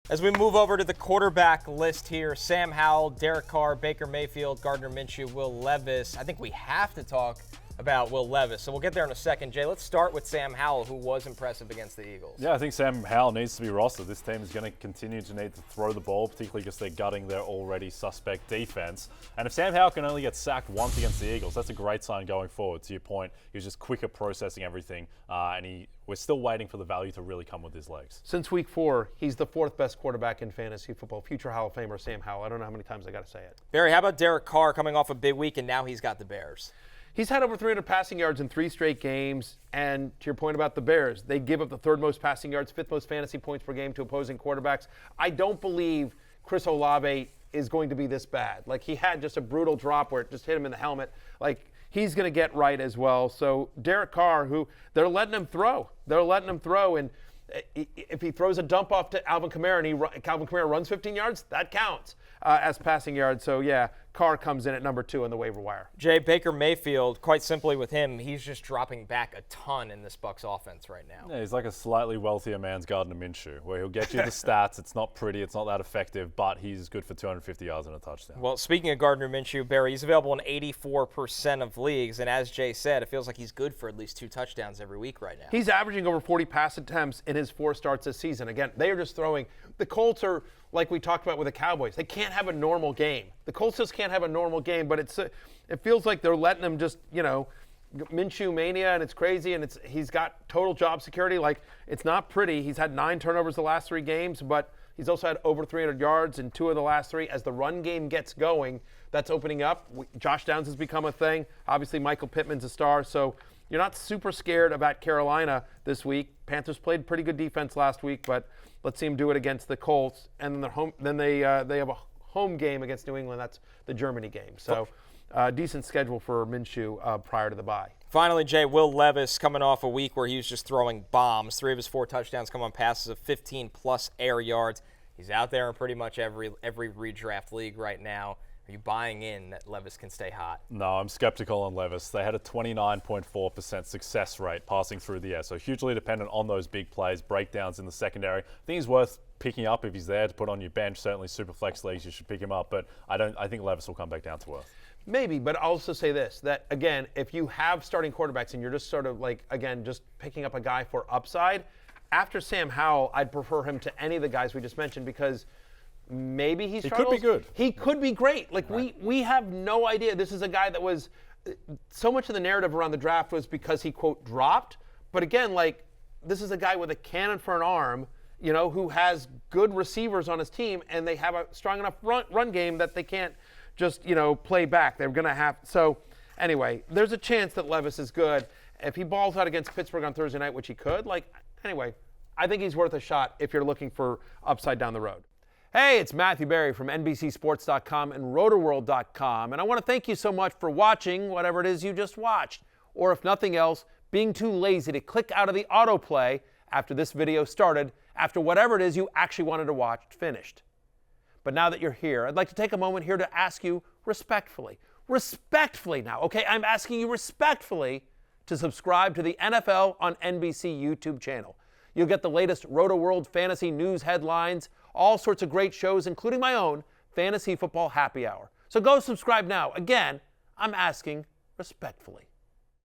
As we move over to the quarterback list here, Sam Howell, Derek Carr, Baker Mayfield, Gardner Minshew, Will Levis. I think we have to talk about Will Levis, so we'll get there in a second. Jay, let's start with Sam Howell, who was impressive against the Eagles. Yeah, I think Sam Howell needs to be rostered. This team is going to continue to need to throw the ball, particularly because they're gutting their already suspect defense. And if Sam Howell can only get sacked once against the Eagles, that's a great sign going forward. To your point, he was just quicker processing everything, and we're still waiting for the value to really come with his legs. Since week 4, he's the 4th best quarterback in fantasy football. Future Hall of Famer Sam Howell. I don't know how many times I got to say it. Barry, how about Derek Carr coming off a big week, and now he's got the Bears? He's had over 300 passing yards in 3 straight games. And to your point about the Bears, they give up the 3rd most passing yards, 5th most fantasy points per game to opposing quarterbacks. I don't believe Chris Olave is going to be this bad. Like, he had just a brutal drop where it just hit him in the helmet. Like, he's going to get right as well. So Derek Carr, who they're letting him throw. And if he throws a dump off to Alvin Kamara and Calvin Kamara runs 15 yards, that counts as passing yards. So, yeah, Carr comes in at number 2 on the waiver wire. Jay, Baker Mayfield, quite simply with him, he's just dropping back a ton in this Bucs offense right now. Yeah, he's like a slightly wealthier man's Gardner Minshew, where he'll get you the stats. It's not pretty, it's not that effective, but he's good for 250 yards and a touchdown. Well, speaking of Gardner Minshew, Barry, he's available in 84% of leagues, and as Jay said, it feels like he's good for at least 2 touchdowns every week right now. He's averaging over 40 pass attempts in his 4 starts this season. Again, they are just throwing. The Colts are, like we talked about with the Cowboys, they can't have a normal game. The Colts just can't have a normal game, but it feels like they're letting him just, Minshew mania, and it's crazy, and he's got total job security. Like, it's not pretty. He's had 9 turnovers the last 3 games, but he's also had over 300 yards in 2 of the last 3. As the run game gets going, that's opening up. Josh Downs has become a thing. Obviously, Michael Pittman's a star, so you're not super scared about Carolina this week. Panthers played pretty good defense last week, but let's see them do it against the Colts, and then they have a home game against New England. That's the Germany game. So decent schedule for Minshew prior to the bye. Finally, Jay, Will Levis coming off a week where he was just throwing bombs. 3 of his 4 touchdowns come on passes of 15-plus air yards. He's out there in pretty much every redraft league right now. Are you buying in that Levis can stay hot? No, I'm skeptical on Levis. They had a 29.4% success rate passing through the air, so hugely dependent on those big plays, breakdowns in the secondary. I think he's worth picking up if he's there to put on your bench. Certainly super flex leagues, you should pick him up, but I think Levis will come back down to earth. Maybe, but I'll also say this, that, again, if you have starting quarterbacks and you're just sort of like, again, just picking up a guy for upside, after Sam Howell, I'd prefer him to any of the guys we just mentioned because maybe he struggles. He could be good. He could be great. Like, right. we have no idea. This is a guy that was so much of the narrative around the draft was because he, quote, dropped. But again, like, this is a guy with a cannon for an arm, who has good receivers on his team, and they have a strong enough run game that they can't just, play back. They're going to have. So, anyway, there's a chance that Levis is good. If he balls out against Pittsburgh on Thursday night, which he could, anyway, I think he's worth a shot if you're looking for upside down the road. Hey, it's Matthew Berry from NBCSports.com and Rotoworld.com, and I want to thank you so much for watching whatever it is you just watched, or if nothing else, being too lazy to click out of the autoplay after this video started, after whatever it is you actually wanted to watch finished. But now that you're here, I'd like to take a moment here to ask you respectfully now, okay? I'm asking you respectfully to subscribe to the NFL on NBC YouTube channel. You'll get the latest Roto-World fantasy news headlines, all sorts of great shows, including my own Fantasy Football Happy Hour. So go subscribe now. Again, I'm asking respectfully.